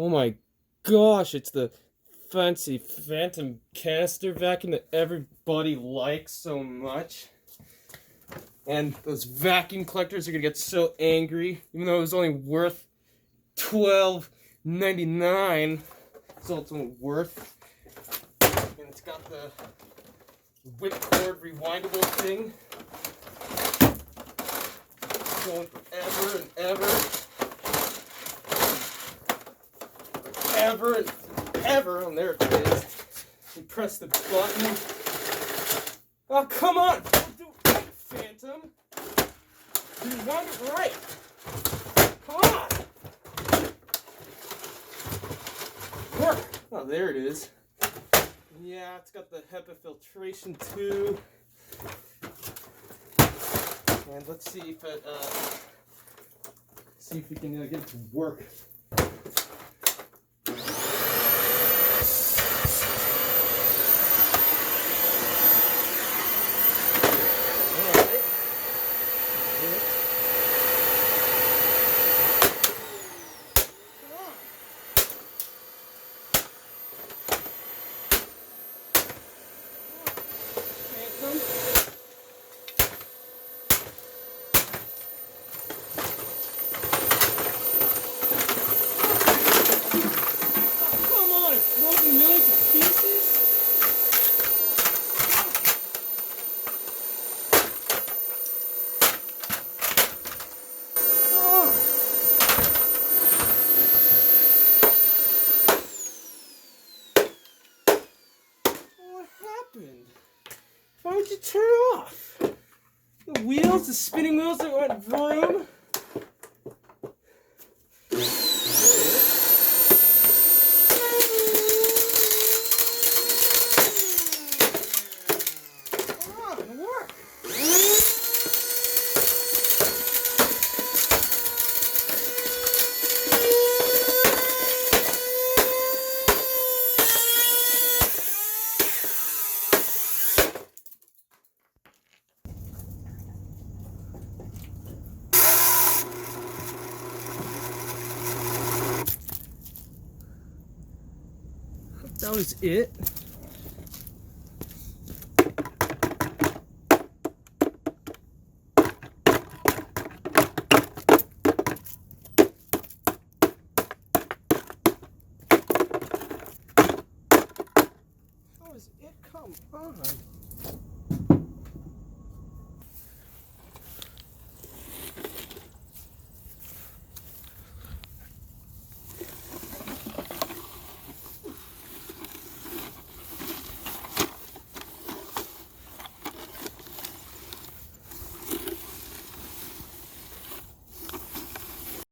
Oh my gosh, it's the fancy Fantom canister vacuum that everybody likes so much. And those vacuum collectors are gonna get so angry, even though it was only worth $12.99. It's ultimately worth. And it's got the whipcord rewindable thing. Going forever and ever. And there it is. You press the button. Oh, come on! Don't do it right, Fantom. Rewind it right. Come on! Work! Oh, there it is. Yeah, it's got the HEPA filtration too. And let's see if we can get it to work. Broken millions of pieces? Oh. What happened? Why would you turn it off? The wheels, the spinning wheels that went vroom? That was it. That was it. Come on.